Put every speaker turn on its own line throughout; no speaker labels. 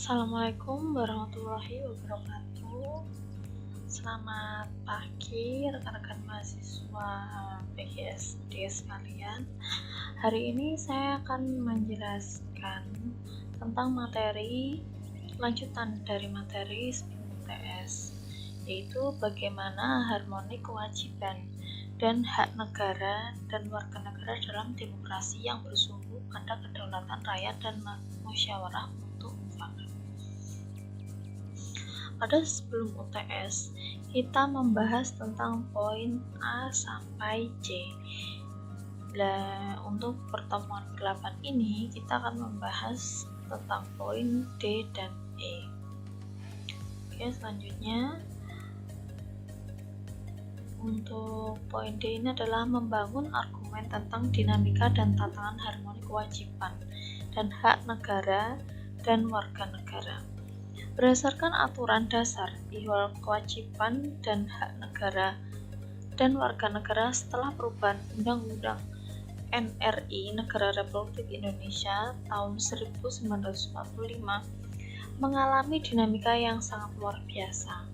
Assalamualaikum warahmatullahi wabarakatuh. Selamat pagi rekan-rekan mahasiswa PGSD sekalian. Hari ini saya akan menjelaskan tentang materi lanjutan dari materi UTS, yaitu bagaimana harmoni kewajiban dan hak negara dan warga negara dalam demokrasi yang bersumber pada kedaulatan rakyat dan musyawarah untuk mufakat. Pada sebelum UTS, kita membahas tentang poin A sampai C. Nah, untuk pertemuan ke-8 ini, kita akan membahas tentang poin D dan E. Oke, selanjutnya untuk poin D ini adalah membangun argumen tentang dinamika dan tantangan harmoni kewajiban dan hak negara dan warga negara. Berdasarkan aturan dasar ihwal kewajiban dan hak negara dan warga negara setelah perubahan Undang-Undang NRI Negara Republik Indonesia tahun 1945 mengalami dinamika yang sangat luar biasa.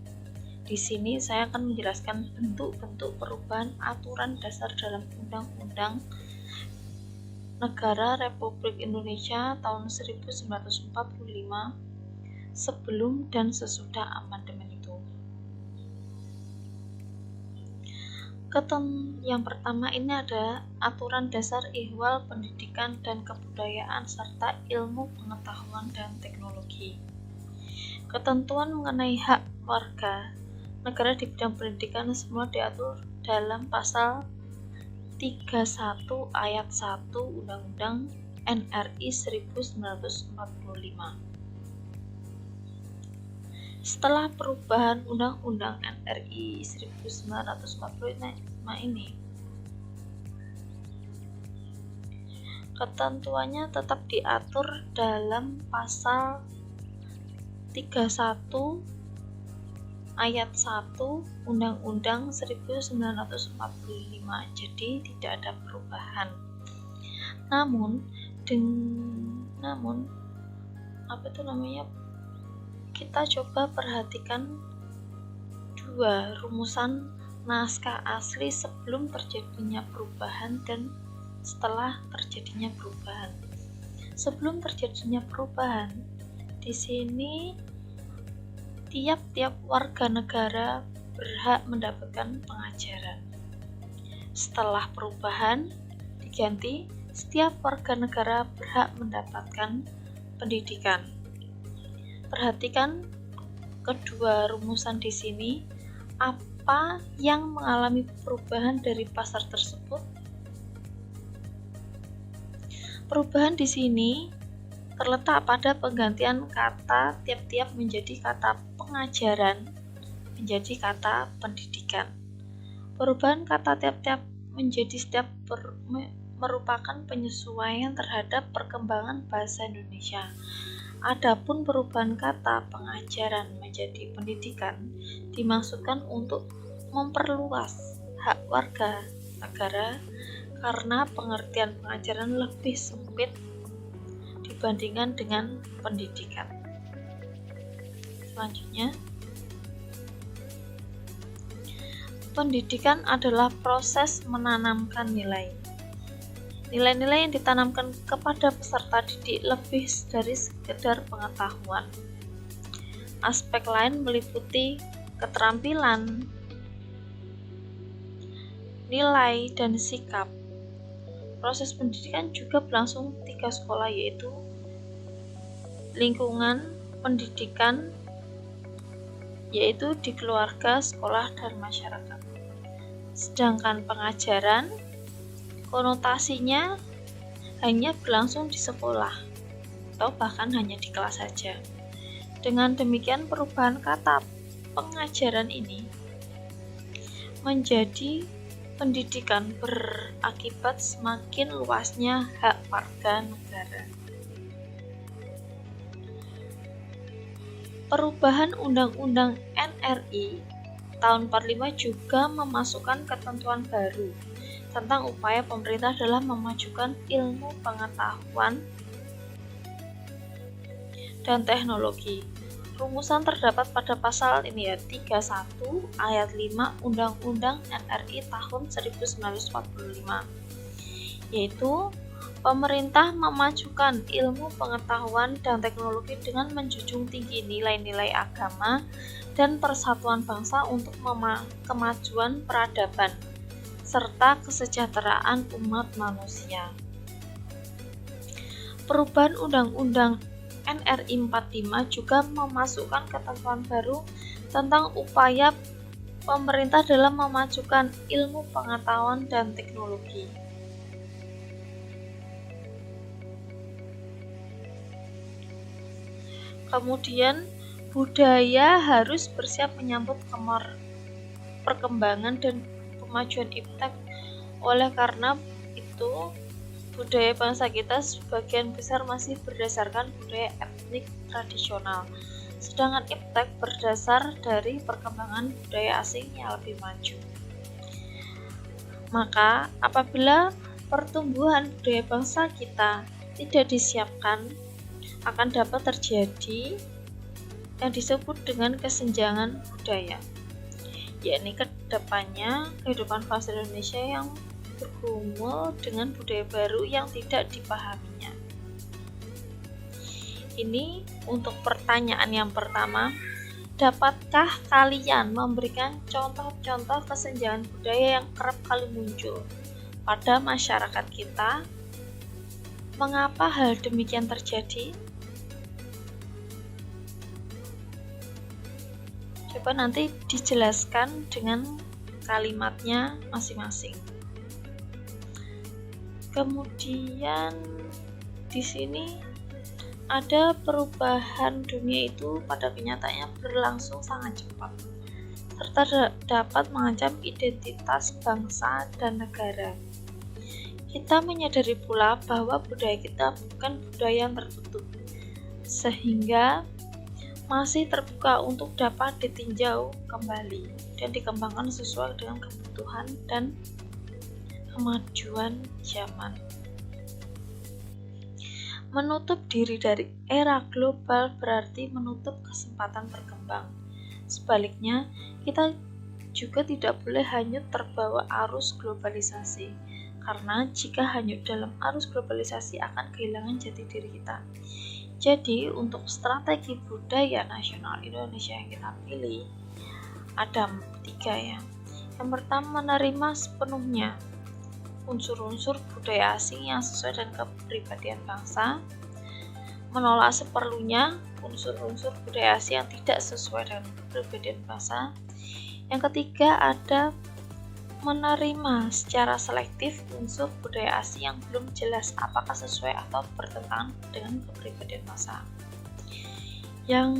Di sini saya akan menjelaskan bentuk-bentuk perubahan aturan dasar dalam Undang-Undang Negara Republik Indonesia tahun 1945 sebelum dan sesudah amandemen itu. Yang pertama ini ada aturan dasar ihwal pendidikan dan kebudayaan serta ilmu pengetahuan dan teknologi. Ketentuan mengenai hak warga negara di bidang pendidikan semua diatur dalam pasal 31 ayat 1 Undang-Undang NRI 1945. Setelah perubahan Undang-Undang NRI 1945 ini, ketentuannya tetap diatur dalam pasal 31 ayat 1 Undang-Undang 1945, jadi tidak ada perubahan. Namun kita coba perhatikan dua rumusan naskah asli sebelum terjadinya perubahan dan setelah terjadinya perubahan. Sebelum terjadinya perubahan, di sini tiap-tiap warga negara berhak mendapatkan pengajaran. Setelah perubahan diganti, setiap warga negara berhak mendapatkan pendidikan. Perhatikan kedua rumusan di sini, apa yang mengalami perubahan dari pasal tersebut? Perubahan di sini terletak pada penggantian kata tiap-tiap menjadi kata pengajaran menjadi kata pendidikan. Perubahan kata tiap-tiap menjadi setiap merupakan penyesuaian terhadap perkembangan bahasa Indonesia. Adapun perubahan kata pengajaran menjadi pendidikan dimaksudkan untuk memperluas hak warga negara karena pengertian pengajaran lebih sempit dibandingkan dengan pendidikan. Selanjutnya, pendidikan adalah proses menanamkan nilai. Nilai-nilai yang ditanamkan kepada peserta didik lebih dari sekedar pengetahuan. Aspek lain meliputi keterampilan, nilai, dan sikap. Proses pendidikan juga berlangsung 3 sekolah, yaitu lingkungan pendidikan, yaitu di keluarga, sekolah, dan masyarakat. Sedangkan pengajaran konotasinya hanya berlangsung di sekolah atau bahkan hanya di kelas saja. Dengan demikian perubahan kata pengajaran ini menjadi pendidikan berakibat semakin luasnya hak warga negara. Perubahan Undang-Undang NRI tahun 45 juga memasukkan ketentuan baru tentang upaya pemerintah dalam memajukan ilmu pengetahuan dan teknologi. Rumusan terdapat pada pasal ini ya, 31 ayat 5 Undang-Undang NRI tahun 1945, yaitu pemerintah memajukan ilmu pengetahuan dan teknologi dengan menjunjung tinggi nilai-nilai agama dan persatuan bangsa untuk kemajuan peradaban serta kesejahteraan umat manusia. Perubahan Undang-Undang NRI 45 juga memasukkan ketentuan baru tentang upaya pemerintah dalam memajukan ilmu pengetahuan dan teknologi. Kemudian, budaya harus bersiap menyambut perkembangan dan kemajuan iptek. Oleh karena itu, budaya bangsa kita sebagian besar masih berdasarkan budaya etnik tradisional, sedangkan iptek berdasar dari perkembangan budaya asing yang lebih maju. Maka, apabila pertumbuhan budaya bangsa kita tidak disiapkan, akan dapat terjadi yang disebut dengan kesenjangan budaya, yakni kedepannya kehidupan bangsa Indonesia yang bergumul dengan budaya baru yang tidak dipahaminya. Ini untuk pertanyaan yang pertama, dapatkah kalian memberikan contoh-contoh kesenjangan budaya yang kerap kali muncul pada masyarakat kita? Mengapa hal demikian terjadi? Coba nanti dijelaskan dengan kalimatnya masing-masing. Kemudian di sini ada perubahan dunia itu pada kenyataannya berlangsung sangat cepat, serta dapat mengancam identitas bangsa dan negara. Kita menyadari pula bahwa budaya kita bukan budaya yang tertutup, sehingga masih terbuka untuk dapat ditinjau kembali dan dikembangkan sesuai dengan kebutuhan dan kemajuan zaman. Menutup diri dari era global berarti menutup kesempatan berkembang. Sebaliknya, kita juga tidak boleh hanyut terbawa arus globalisasi, karena jika hanyut dalam arus globalisasi akan kehilangan jati diri kita. Jadi, untuk strategi budaya nasional Indonesia yang kita pilih, ada 3 ya. Yang pertama, menerima sepenuhnya unsur-unsur budaya asing yang sesuai dengan kepribadian bangsa, menolak seperlunya unsur-unsur budaya asing yang tidak sesuai dengan kepribadian bangsa. Yang ketiga, ada menerima secara selektif unsur budaya asing yang belum jelas apakah sesuai atau bertentangan dengan kepribadian bangsa. Yang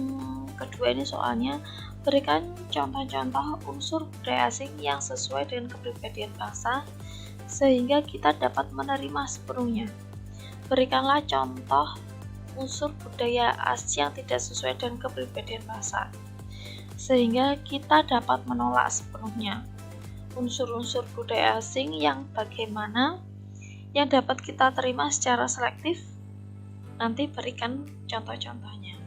kedua ini soalnya, berikan contoh-contoh unsur budaya asing yang sesuai dengan kepribadian bangsa sehingga kita dapat menerima sepenuhnya. Berikanlah contoh unsur budaya asing yang tidak sesuai dengan kepribadian bangsa sehingga kita dapat menolak sepenuhnya. Unsur-unsur budaya asing yang bagaimana yang dapat kita terima secara selektif, nanti berikan contoh-contohnya.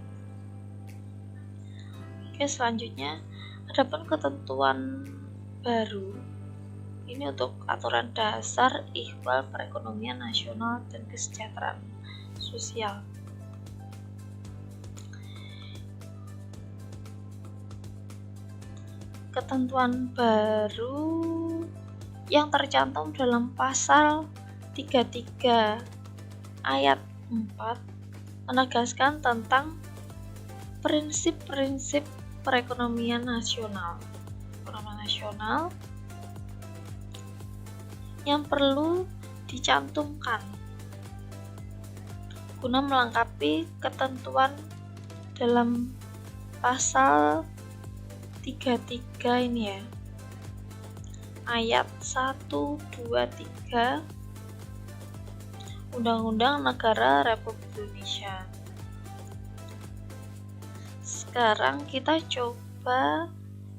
Oke, selanjutnya adapun ketentuan baru. Ini untuk aturan dasar ihwal perekonomian nasional dan kesejahteraan sosial. Ketentuan baru yang tercantum dalam pasal 33 ayat 4 menegaskan tentang prinsip-prinsip perekonomian nasional. Yang perlu dicantumkan guna melengkapi ketentuan dalam pasal 33 ini ya, ayat 1, 2, 3 Undang-Undang Negara Republik Indonesia. Sekarang kita coba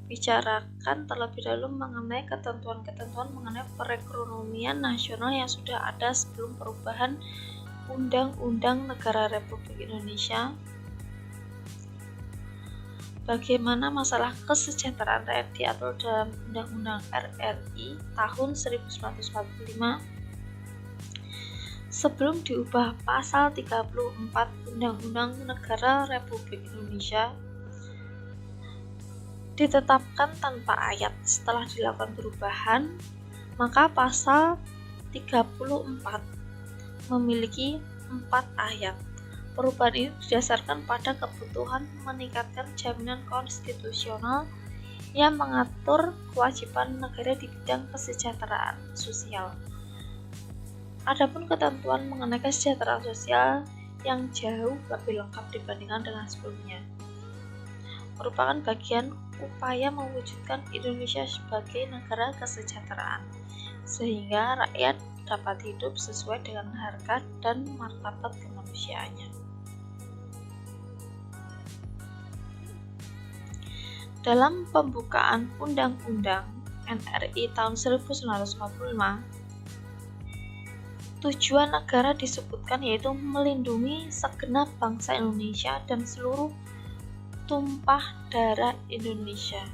bicarakan terlebih dahulu mengenai ketentuan-ketentuan mengenai perekonomian nasional yang sudah ada sebelum perubahan Undang-Undang Negara Republik Indonesia bagaimana masalah kesejahteraan rakyat diatur dalam Undang-Undang RRI tahun 1945 sebelum diubah pasal 34 Undang-Undang Negara Republik Indonesia ditetapkan tanpa ayat. Setelah dilakukan perubahan, maka pasal 34 memiliki 4 ayat. Perubahan ini didasarkan pada kebutuhan meningkatkan jaminan konstitusional yang mengatur kewajiban negara di bidang kesejahteraan sosial. Adapun ketentuan mengenai kesejahteraan sosial yang jauh lebih lengkap dibandingkan dengan sebelumnya, merupakan bagian upaya mewujudkan Indonesia sebagai negara kesejahteraan, sehingga rakyat dapat hidup sesuai dengan harkat dan martabat kemanusiaannya. Dalam pembukaan Undang-Undang NRI tahun 1945, tujuan negara disebutkan yaitu melindungi segenap bangsa Indonesia dan seluruh tumpah darah Indonesia.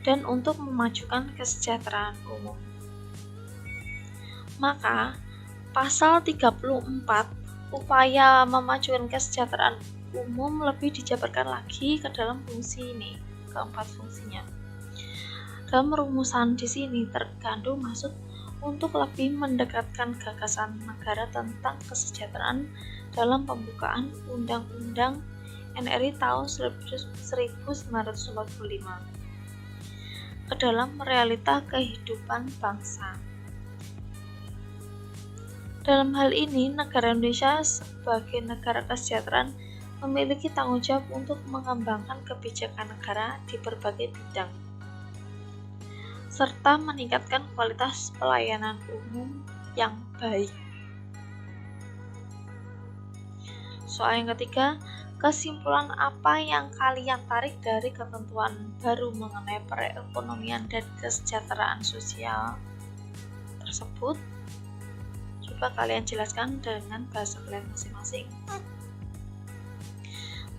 Dan untuk memajukan kesejahteraan umum. Maka, pasal 34 upaya memajukan kesejahteraan umum lebih dijabarkan lagi ke dalam fungsi ini, keempat fungsinya. Dalam rumusan di sini terkandung maksud untuk lebih mendekatkan gagasan negara tentang kesejahteraan dalam pembukaan Undang-Undang NRI tahun 1945 ke dalam realita kehidupan bangsa. Dalam hal ini, negara Indonesia sebagai negara kesejahteraan memiliki tanggung jawab untuk mengembangkan kebijakan negara di berbagai bidang, serta meningkatkan kualitas pelayanan umum yang baik. Soal yang ketiga, kesimpulan apa yang kalian tarik dari ketentuan baru mengenai perekonomian dan kesejahteraan sosial tersebut? Coba kalian jelaskan dengan bahasa kalian masing-masing.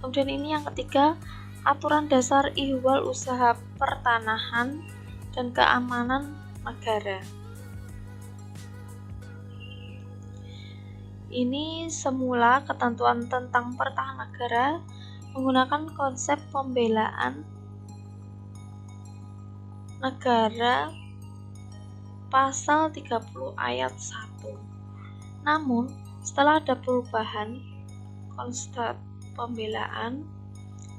Kemudian ini yang ketiga, aturan dasar ihwal usaha pertanahan dan keamanan negara. Ini semula ketentuan tentang pertahanan negara menggunakan konsep pembelaan negara pasal 30 ayat 1. Namun, setelah ada perubahan, konsep pembelaan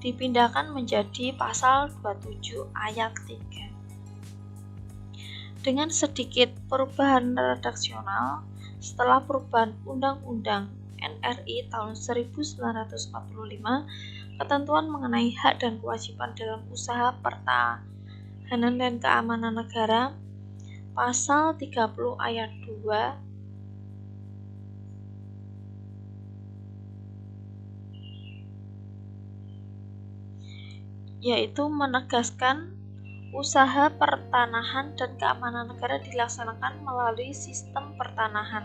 dipindahkan menjadi pasal 27 ayat 3. Dengan sedikit perubahan redaksional, setelah perubahan Undang-Undang NRI tahun 1945, ketentuan mengenai hak dan kewajiban dalam usaha pertahanan dan keamanan negara, pasal 30 ayat 2, yaitu menegaskan usaha pertanahan dan keamanan negara dilaksanakan melalui sistem pertanahan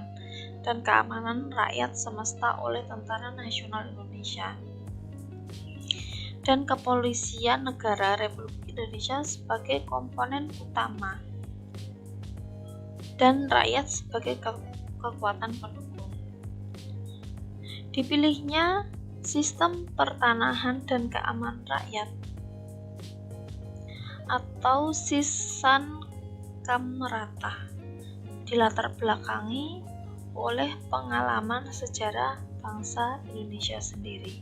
dan keamanan rakyat semesta oleh Tentara Nasional Indonesia dan Kepolisian Negara Republik Indonesia sebagai komponen utama dan rakyat sebagai kekuatan pendukung. Dipilihnya sistem pertanahan dan keamanan rakyat atau Sisan Kamrata dilatar belakangi oleh pengalaman sejarah bangsa Indonesia sendiri.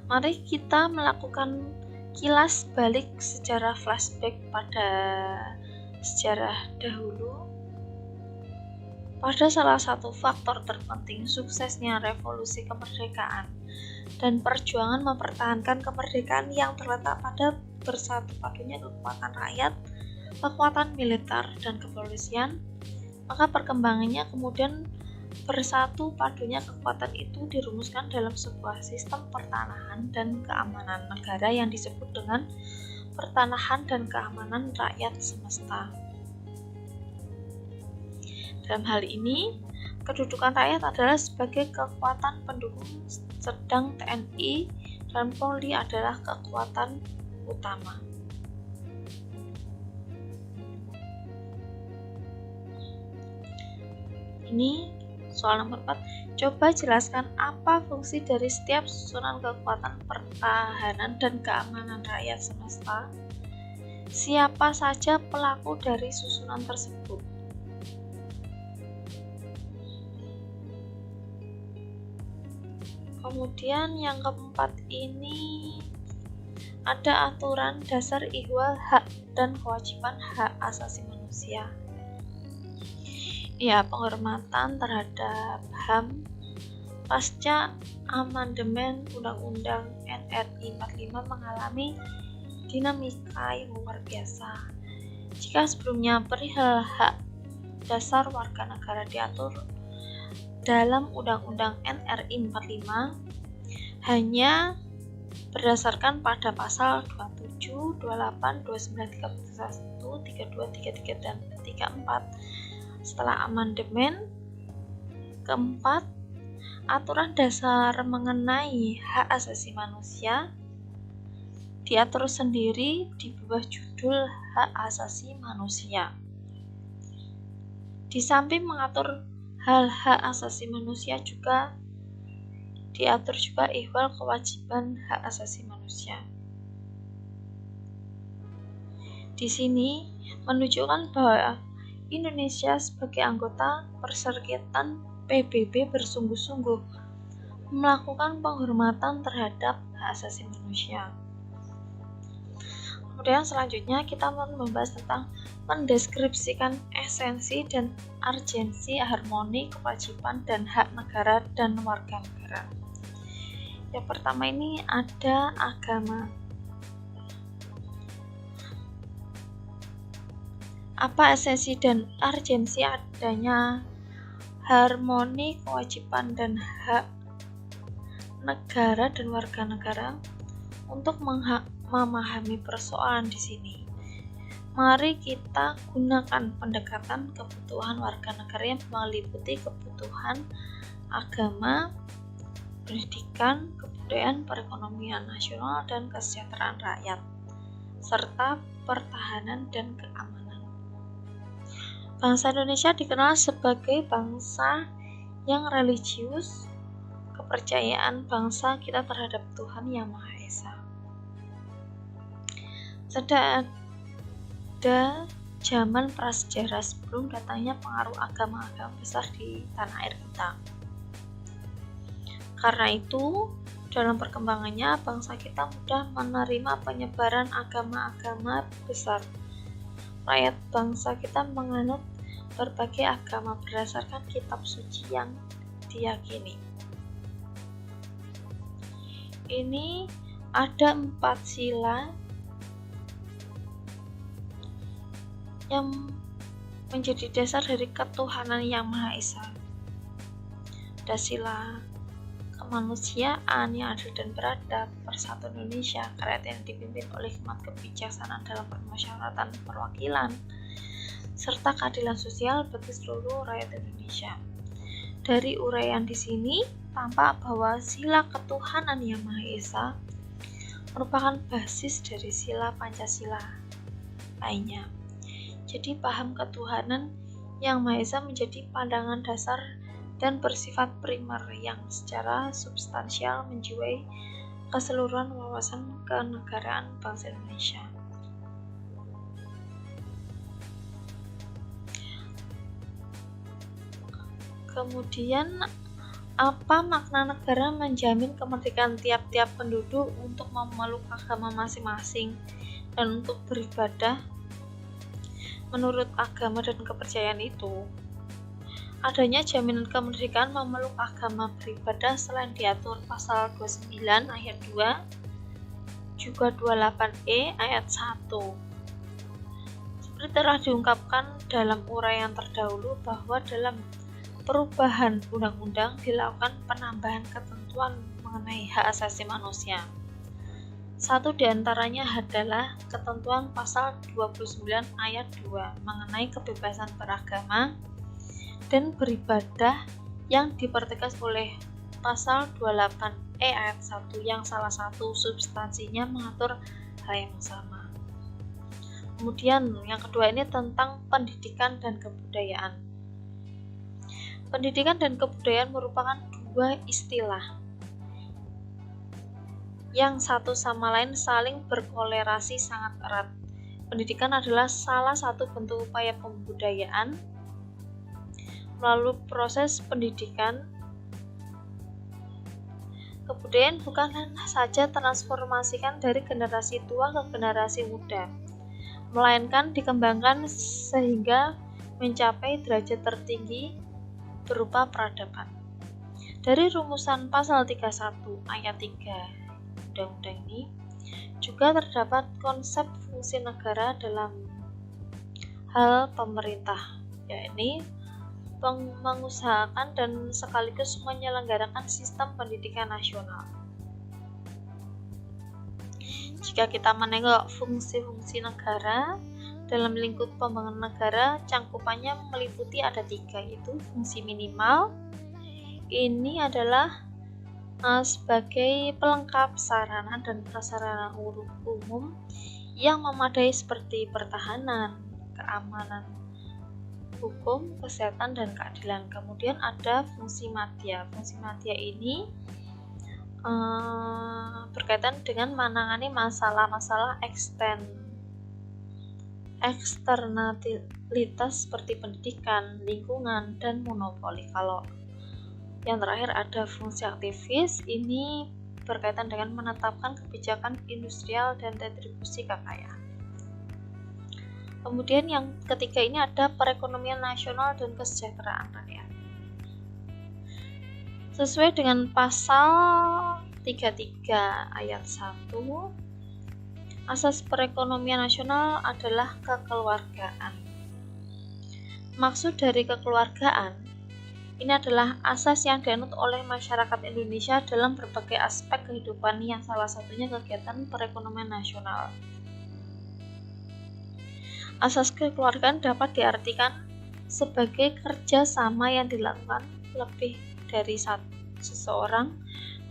Mari kita melakukan kilas balik sejarah flashback pada sejarah dahulu. Pada salah satu faktor terpenting suksesnya revolusi kemerdekaan dan perjuangan mempertahankan kemerdekaan yang terletak pada bersatu padunya kekuatan rakyat, kekuatan militer, dan kepolisian, maka perkembangannya kemudian bersatu padunya kekuatan itu dirumuskan dalam sebuah sistem pertanahan dan keamanan negara yang disebut dengan pertanahan dan keamanan rakyat semesta. Dalam hal ini, kedudukan rakyat adalah sebagai kekuatan pendukung, sedang TNI dan Polri adalah kekuatan utama. Ini soal nomor 4. Coba jelaskan apa fungsi dari setiap susunan kekuatan pertahanan dan keamanan rakyat semesta. Siapa saja pelaku dari susunan tersebut? Kemudian yang keempat ini ada aturan dasar ihwal hak dan kewajiban hak asasi manusia. Ya, penghormatan terhadap HAM pasca amandemen Undang-Undang NRI 45 mengalami dinamika yang luar biasa. Jika sebelumnya perihal hak dasar warga negara diatur dalam Undang-Undang NRI 45 hanya berdasarkan pada pasal 27, 28, 29, 31, 32, 33, dan 34. Setelah amandemen keempat, aturan dasar mengenai hak asasi manusia diatur sendiri di bawah judul hak asasi manusia. Di samping mengatur hal hak asasi manusia juga diatur juga ihwal kewajiban hak asasi manusia. Di sini menunjukkan bahwa Indonesia sebagai anggota Perserikatan PBB bersungguh-sungguh melakukan penghormatan terhadap hak asasi manusia. Kemudian selanjutnya kita membahas tentang mendeskripsikan esensi dan urgensi harmoni kewajiban dan hak negara dan warga negara. Yang pertama ini ada agama. Apa esensi dan urgensi adanya harmoni kewajiban dan hak negara dan warga negara? Untuk memahami persoalan di sini, mari kita gunakan pendekatan kebutuhan warga negara yang meliputi kebutuhan agama, pendidikan, kebudayaan, perekonomian nasional, dan kesejahteraan rakyat, serta pertahanan dan keamanan. Bangsa Indonesia dikenal sebagai bangsa yang religius. Kepercayaan bangsa kita terhadap Tuhan Yang Maha Esa. Sudah ada zaman prasejarah sebelum datangnya pengaruh agama-agama besar di tanah air kita. Karena itu, dalam perkembangannya bangsa kita mudah menerima penyebaran agama-agama besar. Rakyat bangsa kita menganut berbagai agama berdasarkan kitab suci yang diyakini. Ini ada 4 sila yang menjadi dasar dari ketuhanan Yang Maha Esa. Ada sila kemanusiaan yang adil dan beradab, persatuan Indonesia, kerajaan yang dipimpin oleh hikmat kebijaksanaan dalam permusyawaratan perwakilan, serta keadilan sosial bagi seluruh rakyat Indonesia. Dari uraian di sini tampak bahwa sila ketuhanan Yang Maha Esa merupakan basis dari sila Pancasila lainnya. Jadi paham ketuhanan Yang Maha Esa menjadi pandangan dasar dan bersifat primer yang secara substansial menjiwai keseluruhan wawasan kenegaraan bangsa Indonesia. Kemudian, apa makna negara menjamin kemerdekaan tiap-tiap penduduk untuk memeluk agama masing-masing dan untuk beribadah menurut agama dan kepercayaan itu? Adanya jaminan kemerdekaan memeluk agama beribadah selain diatur pasal 29 ayat 2, juga 28E ayat 1. Seperti telah diungkapkan dalam uraian terdahulu bahwa dalam perubahan undang-undang dilakukan penambahan ketentuan mengenai hak asasi manusia. Satu diantaranya adalah ketentuan pasal 29 ayat 2 mengenai kebebasan beragama dan beribadah yang dipertegas oleh pasal 28E ayat 1 yang salah satu substansinya mengatur hal yang sama. Kemudian yang kedua ini tentang pendidikan dan kebudayaan. Pendidikan dan kebudayaan merupakan dua istilah yang satu sama lain saling berkolerasi sangat erat. Pendidikan adalah salah satu bentuk upaya pembudayaan. Melalui proses pendidikan, kebudayaan bukan saja transformasikan dari generasi tua ke generasi muda, melainkan dikembangkan sehingga mencapai derajat tertinggi berupa peradaban. Dari rumusan pasal 31 ayat 3 undang-undang ini juga terdapat konsep fungsi negara dalam hal pemerintah, yakni mengusahakan dan sekaligus menyelenggarakan sistem pendidikan nasional. Jika kita menengok fungsi-fungsi negara dalam lingkup pembangunan negara, cangkupannya meliputi ada 3, yaitu fungsi minimal. Ini adalah sebagai pelengkap sarana dan prasarana umum yang memadai seperti pertahanan, keamanan, hukum, kesehatan, dan keadilan. Kemudian ada fungsi madya. Fungsi madya ini berkaitan dengan menangani masalah-masalah eksternalitas seperti pendidikan, lingkungan, dan monopoli. Kalau yang terakhir ada fungsi aktivis, ini berkaitan dengan menetapkan kebijakan industrial dan retribusi kekayaan. Kemudian yang ketiga ini ada perekonomian nasional dan kesejahteraan rakyat. Sesuai dengan pasal 33 ayat 1, asas perekonomian nasional adalah kekeluargaan. Maksud dari kekeluargaan ini adalah asas yang dianut oleh masyarakat Indonesia dalam berbagai aspek kehidupan, yang salah satunya kegiatan perekonomian nasional. Asas kekeluargaan dapat diartikan sebagai kerja sama yang dilakukan lebih dari seseorang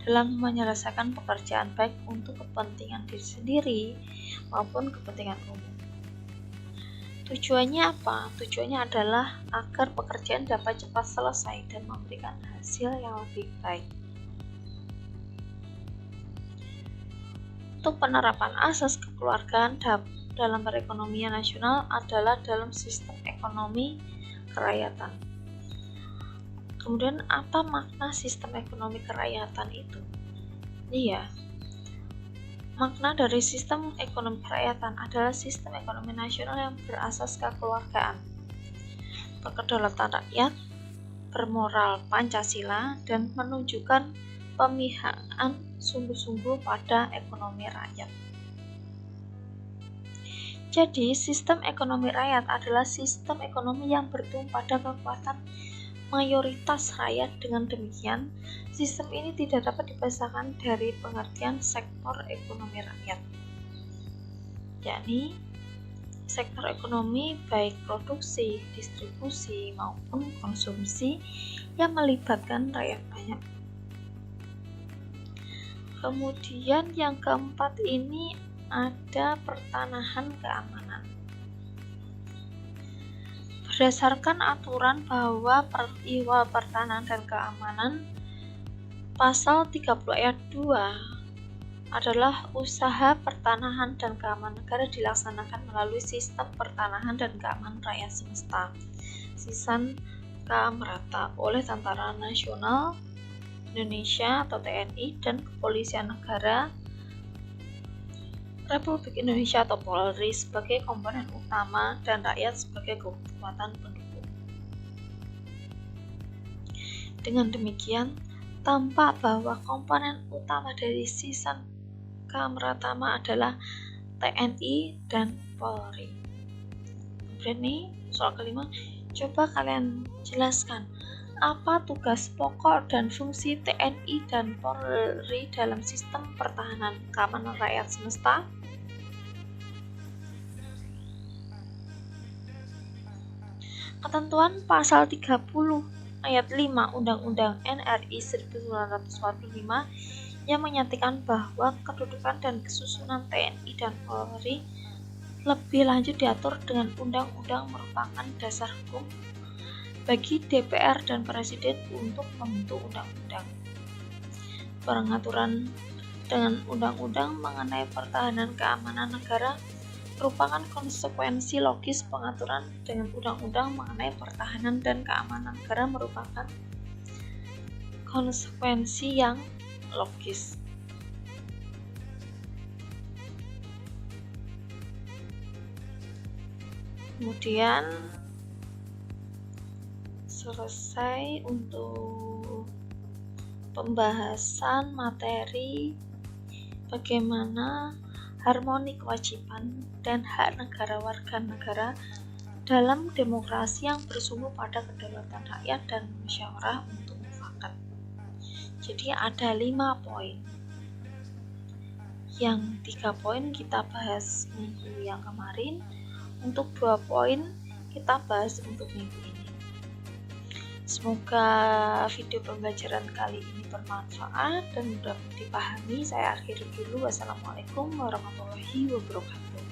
dalam menyelesaikan pekerjaan, baik untuk kepentingan diri sendiri maupun kepentingan umum. Tujuannya apa? Tujuannya adalah agar pekerjaan dapat cepat selesai dan memberikan hasil yang lebih baik. Untuk penerapan asas kekeluargaan dalam perekonomian nasional adalah dalam sistem ekonomi kerakyatan. Kemudian apa makna sistem ekonomi kerakyatan itu? Iya. Makna dari sistem ekonomi kerakyatan adalah sistem ekonomi nasional yang berasas kekeluargaan, kedaulatan rakyat, bermoral Pancasila, dan menunjukkan pemihakan sungguh-sungguh pada ekonomi rakyat. Jadi, sistem ekonomi rakyat adalah sistem ekonomi yang bertumpu pada kekuatan mayoritas rakyat. Dengan demikian, sistem ini tidak dapat dipisahkan dari pengertian sektor ekonomi rakyat, yakni sektor ekonomi baik produksi, distribusi, maupun konsumsi yang melibatkan rakyat banyak. Kemudian yang keempat ini ada pertanahan keamanan. Berdasarkan aturan bahwa peristiwa pertahanan dan keamanan, pasal 30 ayat 2 adalah usaha pertanahan dan keamanan negara dilaksanakan melalui sistem pertanahan dan keamanan rakyat semesta (SISAN K-Merata) oleh Tentara Nasional Indonesia atau TNI dan Kepolisian Negara Republik Indonesia atau Polri sebagai komponen utama dan rakyat sebagai kekuatan pendukung. Dengan demikian, tampak bahwa komponen utama dari SISAN K-Merata adalah TNI dan Polri. Kemudian nih, soal kelima, coba kalian jelaskan Apa tugas pokok dan fungsi TNI dan Polri dalam sistem pertahanan keamanan rakyat semesta? Ketentuan pasal 30 ayat 5 Undang-Undang NRI 1945 yang menyatakan bahwa kedudukan dan kesusunan TNI dan Polri lebih lanjut diatur dengan undang-undang merupakan dasar hukum bagi DPR dan Presiden untuk membentuk undang-undang. Pengaturan dengan undang-undang mengenai pertahanan keamanan negara merupakan konsekuensi logis. Pengaturan dengan undang-undang mengenai pertahanan dan keamanan negara merupakan konsekuensi yang logis. Kemudian selesai untuk pembahasan materi bagaimana harmoni kewajiban dan hak negara warga negara dalam demokrasi yang bersumber pada kedaulatan rakyat dan musyawarah untuk mufakat. Jadi ada 5 poin. Yang 3 poin kita bahas minggu yang kemarin, untuk 2 poin kita bahas untuk minggu ini. Semoga video pembelajaran kali ini bermanfaat dan mudah dipahami. Saya akhiri dulu. Wassalamualaikum warahmatullahi wabarakatuh.